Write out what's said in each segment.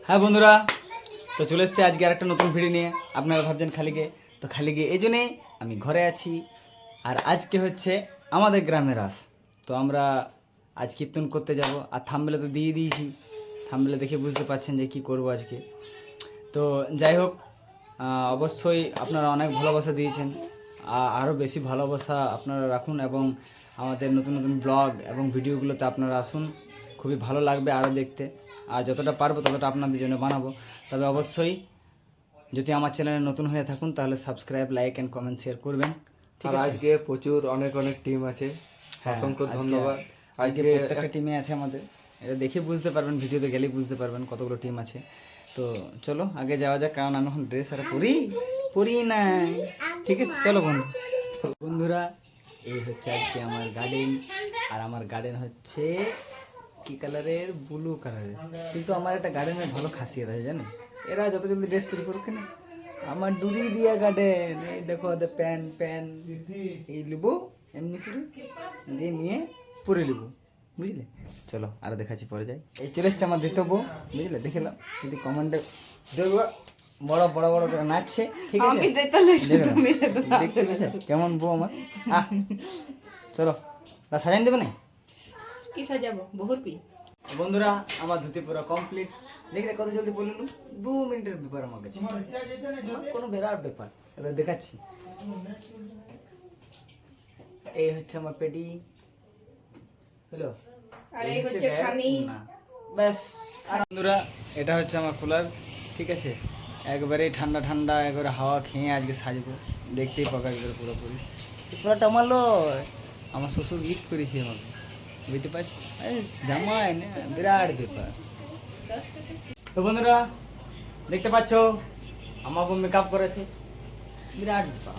হ্যাঁ বন্ধুরা, তো চলে এসছে আজকে আরেকটা নতুন ভিডিও নিয়ে। আপনারা ভাবছেন খালিকে, তো খালিকে এই জন্যেই আমি ঘরে আছি। আর আজকে হচ্ছে আমাদের গ্রামের রাস। তো আমরা আজ কীর্তন করতে যাব। আর থাম্বনেলে তো দিয়ে দিয়েছি, থাম্বনেলে দেখে বুঝতে পারছেন যে কি করব আজকে। তো যাই হোক, অবশ্যই আপনারা অনেক ভালোবাসা দিয়েছেন, আরও বেশি ভালোবাসা আপনারা রাখুন এবং আমাদের নতুন নতুন ব্লগ এবং ভিডিওগুলোতে আপনারা আসুন। খুবই ভালো লাগবে আরও দেখতে। আর যতটা পারবো ততটা আপনাদের জন্য বানাবো। তবে অবশ্যই যদি আমার চ্যানেলে নতুন হয়ে থাকুন তাহলে subscribe, like and comment share করবেন। আর আজকে প্রচুর অনেক টিম আছে, অসংখ্য ধন্যবাদ। আজকে প্রত্যেকটা টিমে আছে আমাদের, এটা দেখে বুঝতে পারবেন, ভিডিওতে গেলেই বুঝতে পারবেন কতগুলো টিম আছে। তো চলো আগে যাওয়া যাক, কারণ আমি এখন ড্রেস আর পরি নাই। ঠিক আছে, চলো বন্ধুরা, এই হচ্ছে আজকে আমার গার্ডেন। আর আমার গার্ডেন হচ্ছে কি কালারের? ব্লু কালারের। কিন্তু আমার একটা গার্ডেনের ভালো খাসিয়ত আছে জানেন, এরা যত জলদি ড্রেস পরে করুক না, আমার ডুরি দিয়া গার্ডেন। এই দেখো ওদের প্যান এই লিবো এমনি করে দিয়ে নিয়ে পরে লিবো, বুঝলে? চলো আরো দেখাচ্ছি, পরে যাই। এই চলে এসছে আমার দ্বিতীয় বউ, বুঝলে? দেখলাম যদি কমেন্টে দেখবো বড় বড় বড় করে নাচছে, ঠিক আছে? দেখতে পেয়েছে কেমন বউ আমার? চলো সাজান দেবে না? কি সাজাবো? বহুত পি বন্ধুরা, আমার ধুতি পুরো কমপ্লিট। দেখলে কত জলদি বললো, 2 মিনিটের ব্যাপার আমার কাছে, কোনো বিরাট ব্যাপার। এবার দেখাচ্ছি, এই হচ্ছে আমার পেটি, হলো? আর এই হচ্ছে খানি। ব্যাস। আর বন্ধুরা, এটা হচ্ছে আমার কুলার, ঠিক আছে? একবারে ঠান্ডা ঠান্ডা একবারে হাওয়া খেয়ে আজকে সাজবো, দেখতেই পাকা একবারে পুরোপুরি। কুলারটা আমার লয়, আমার শ্বশুর গিফট করেছে আমাকে, বুঝতে পারছি? জামাই না, বিরাট ব্যাপার। তো বন্ধুরা দেখতে পাচ্ছ আমার বউ মেকআপ করেছে, বিরাট ব্যাপার।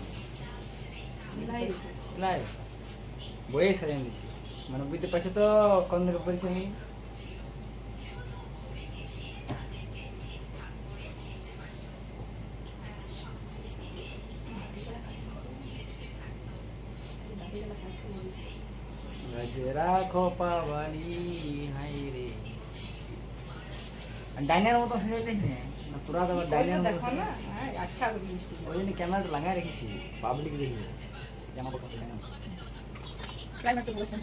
বইয়ে সাজান দিছি, মানে বুঝতে পারছো তো কোন দিকে পড়েছি আমি। গজরা খোপাবালি হাই রে, ডাইনার মতো সাজাইতে না পুরা তো ডাইনার মতো দেখো না, আচ্ছা মিষ্টি। ওই জন্য ক্যামেরাটা লাগাই রেখেছি, পাবলিক দেখি জামা কাপড় না। ক্লাইমেট তো বলছেন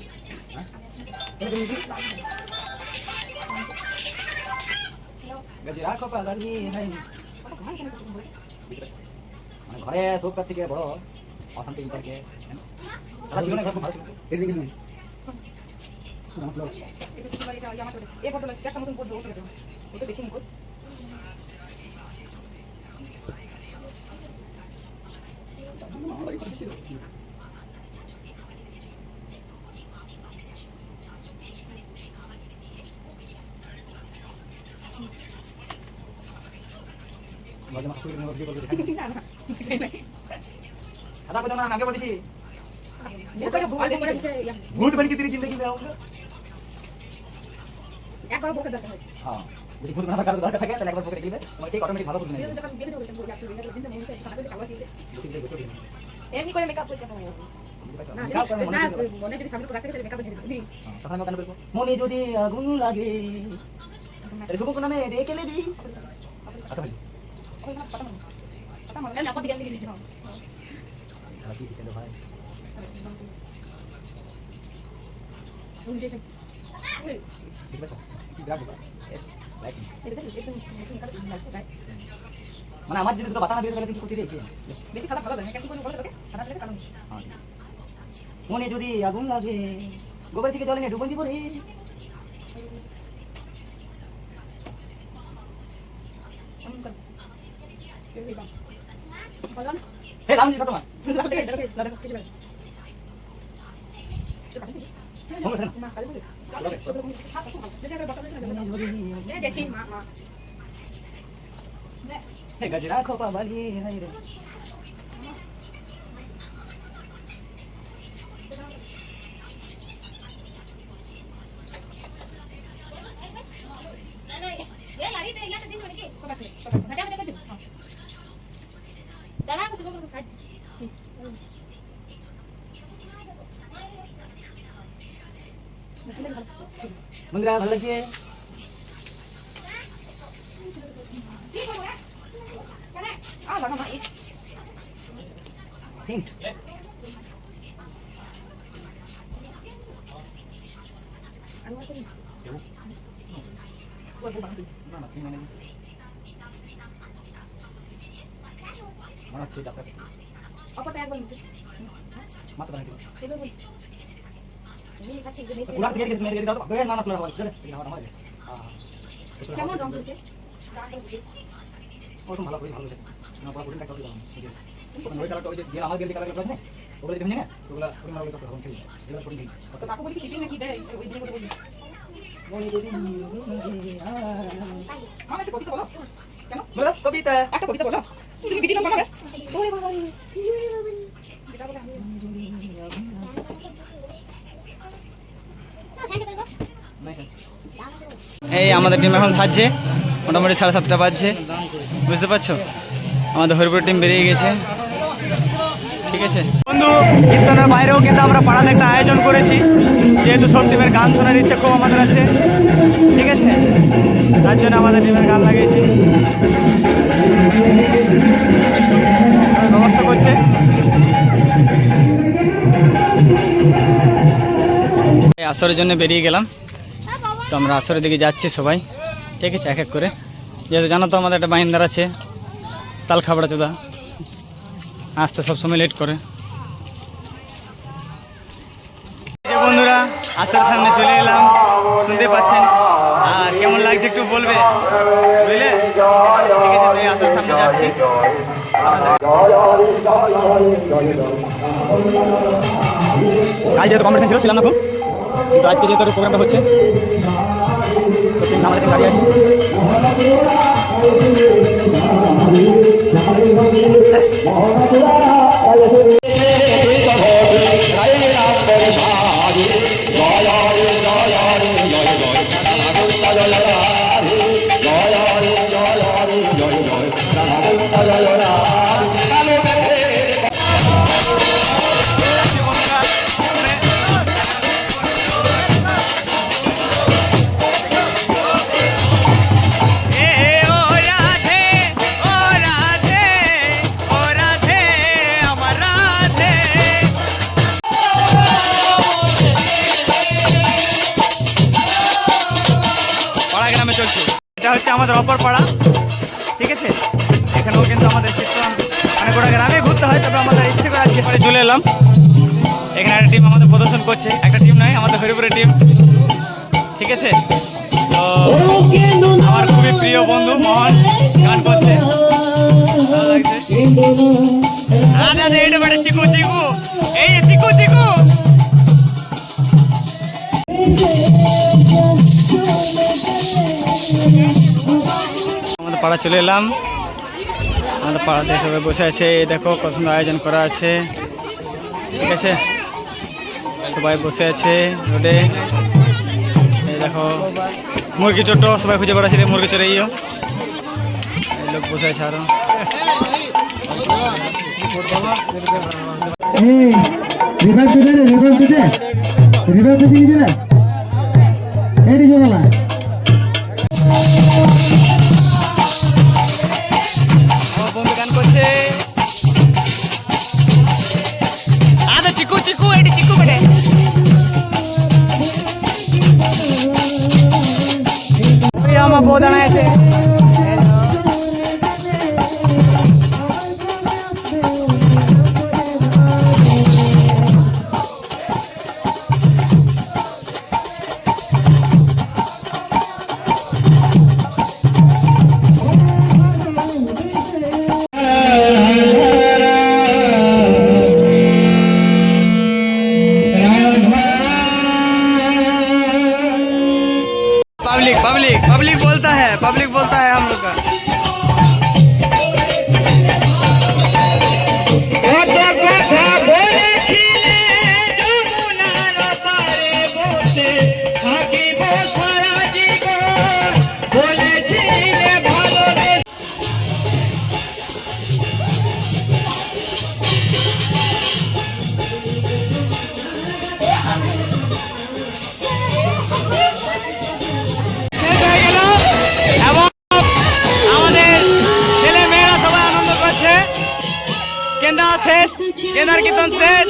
গজরা খোপাবালি হাই, মানে ঘরে সব কার থেকে বড় অশান্তি বিপারকে সারা জীবনে ঘর ভালো ছিল, এর দিকে শুনি এই ফটো একটা মতন করবো, ওটা বেশি নিকট। সাদা কথা আমি আগে বলেছি, একবার भूत बन के तेरी जिंदगी में आऊंगा। বকে দরকার হয়। हाँ, যদি ভূত না থাকার দরকার থাকে তাহলে একবার বকে দেখবে, তোমার ঠিক অটোমেটিক ভালো ভূত বিয়ে নেই। যখন বিয়ে করে বলতে আপনি বিয়ে করতে মনে হয় সারা দিন কাজ করতে এমনি করে মেকআপ করতে হবে না, মনে যদি সামনে রাখতে তাহলে মেকআপ ছেড়ে দিবি। তখন আমি কেন বলবো মনে যদি আগুন লাগে আরে শুভ নামে ডেকে নেবি। কথা বলি ওই না পাতা মানে আপা দিকে আমি দিই। কি সিস্টেম ভাই, উনি দিয়েছেন ঠিক আছে? বিরাট ব্যাপার। यस লাইক এটা একদম মেকআপ লাগছে তাই মানে আমার যদি দুটো বাতা না দিয়ে তাহলে কিছু করতে দেই কি? বেশি সাদা ভালো লাগে মেকআপ কি করে বলে তোকে সাদা লাগে কালো মিষ্টি। হ্যাঁ, মনে যদি আগুন লাগে গোবর থেকে জলে নিয়ে ডুবন দিব রে। কেমন করে বলো না হে রামজি ছোট মা লাগে লাগে কিছু লাগে মনে আছে না কালে বলে দেখে আমরা বাতা বলছিলাম এই দেখছি মা হে গজরা খোপা বালি হাই রে। ये लाड़ी पे या दिन होने के সব আছে मजा मजा कर दो दादा को सुबह को साज বন্ধুরা ভালো লাগছে? সেন্ট না না তুমি মানে মনে হচ্ছে যাত্রা অপরটা একবার নিচে মাত্র না ঠিক এবার বলছি আমি খাচ্ছি যে নেক্সট পুরা থেকে গেছে তুমি এদিকে দাও তো না না পুরা হবে ঠিক আছে আমার কেমন রং করছে ও তো ভালো করে ভালো আছে না পুরো পুরো কাটতে দাও ওখানে ওই কালারটা ওই যে গেল আমার গেল কালার আছে না ওগুলো দেখুন না ওগুলো পুরো মারলে তো হবে ঠিক আছে এগুলো পুরো দিন তো কাকু বলি কি চিঠি নাকি দেয় ওই দিন করে বলি মনে যদি মামা একটু কবিতা বলো কেন বলো কবিতা একটা কবিতা বলো তুমি ভিডিও বানাবে ওরে বাবা রে এটা বলে আমি এই আমাদের টিম এখন সাজছে মোটামুটি 7:30 বাজছে বুঝতে পারছো আমাদের হরিপুর টিম বেরিয়ে গেছে ঠিক আছে বন্ধু কীর্তনের বাইরেও কিন্তু আমরা পাড়াতে একটা আয়োজন করেছি যেহেতু সব টিমের গান শোনার ইচ্ছে খুব আমাদের আছে ঠিক আছে তার জন্য আমাদের টিমের গান লাগিয়েছি ব্যবস্থা করছে আসরের জন্য বেরিয়ে গেলাম তো আমরা আসরের দিকে যাচ্ছি সবাই ঠিক আছে এক এক করে যেহেতু জানো তো আমাদের একটা বাহিন্দার আছে তাল খাবড়া চোদা আসতে সবসময় লেট করে বন্ধুরা আসরের সামনে চলে এলাম শুনতে পাচ্ছেন আর কেমন লাগছে একটু বলবে বুঝলে ঠিক আছে আমি আসরের সামনে যাচ্ছি কাল যেহেতু কম্পিটিশন ছিল ছিলাম না খুব কিন্তু আজকে যেহেতু প্রোগ্রামটা হচ্ছে সত্যি আমাদের গাড়ি আছে এটা হচ্ছে আমাদের অপর পাড়া ঠিক আছে এখানেও কিন্তু আমাদের চিত্র অনেক গোটা গ্রামে ঘুরতে হয় তবে আমাদের ইচ্ছে করে আজকে পরে চলে এলাম এখানে একটা টিম আমাদের প্রদর্শন করছে একটা টিম নয় আমাদের হরিপুরের টিম ঠিক আছে তো আমার খুবই প্রিয় বন্ধু মোহন গান করছে ভালো লাগছে এইটা বেটা চিকু চিকু এই চিকু চিকু আমাদের পাড়া চলে এলাম আমাদের পাড়াতে সবাই বসে আছে দেখো কত সুন্দর আয়োজন করা আছে ঠিক আছে সবাই বসে আছে রোডে এই দেখো মুরগি চোট সবাই খুঁজে বেড়াচ্ছে মুরগি চড়ে এই লোক বসে আছে আরো বন্ধু গান করছে আদা চিকু চিকু এটি চিকু বেটে আমার বউ দাঁড়ায় আছে কেদার কীর্তন শেষ।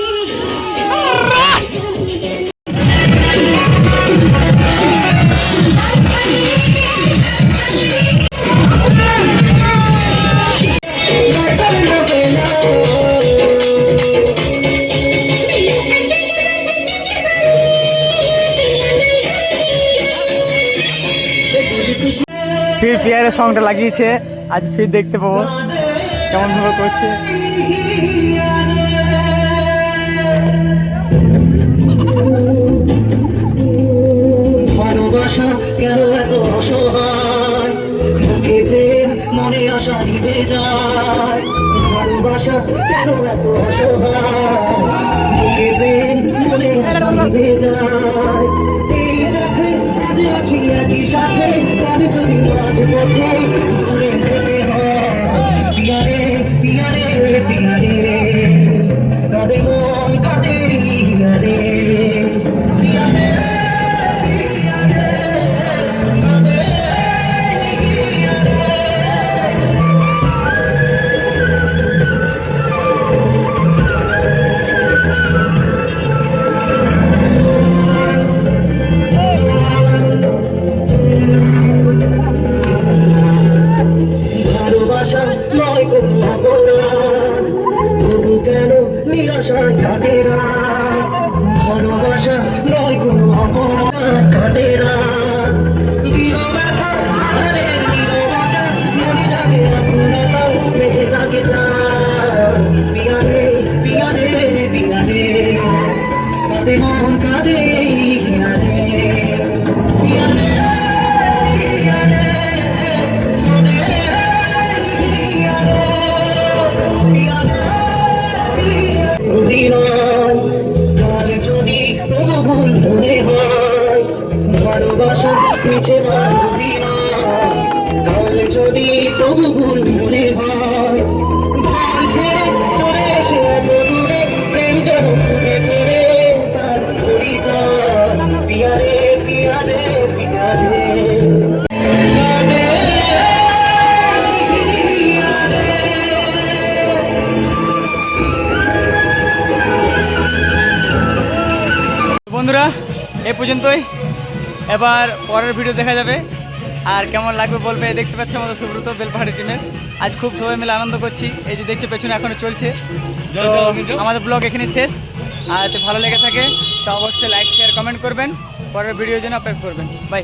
ফির পিয়ারের সঙ্গটা লাগিয়েছে, আজ ফির দেখতে পাবো কেমন ভাবে করছে। ভালোবাসা কেন এত অসহায়, বুকে প্রেম মনে আশা নিভে যায়। ভালোবাসা কেন এত অসহায়, বুকে প্রেম মনে আশা নিভে যায়। এই পথে আজ আছি একই সাথে, তবে যদি মাঝ পথে ঘুরে যেতে হয়। পিয়ারে পিয়ারে পিয়ারে, কাঁদে মন কাঁদে পিয়ারে। ভালোবাসা নয় কোনো অপরাধ, তবু কেন নিরাশায় কাটে রাত। ভালোবাসা নয় কোনো অপরাধ, কাটে রাত। নীরবতা, আধারের নীরবতা, মনে জাগে আপনার মেঘে তাকে চায়। পিয়ারে পিয়ারে পিয়ারে, কাঁদে মন কাঁদে পিয়ারে। পিয়ারে পিয়ারে কাল যদি তবু ভুল মনে হয়, ভালোবাসা মিছে বাঁধবি না। কাল যদি তবু ভুল মনে হয়, ঘর ছেড়ে চলে এসে এত দূরে, প্রেম যেন খুঁজে ফিরে তার পরিচয়। পিয়ারে পিয়ারে পিয়ারে, বন্ধুরা এ পর্যন্তই, এবার পরের ভিডিও দেখা যাবে। আর কেমন লাগবে বলবে। দেখতে পাচ্ছ আমাদের সুব্রত বেলপাহাড়ি টিমের আজ খুব সবাই মিলে আনন্দ করছি। এই যে দেখছি পেছনে এখনো চলছে। তো আমাদের ব্লগ এখানে শেষ। আর যদি ভালো লেগে থাকে তো অবশ্যই লাইক শেয়ার কমেন্ট করবেন। পরের ভিডিওর জন্য অপেক্ষা করবেন। বাই।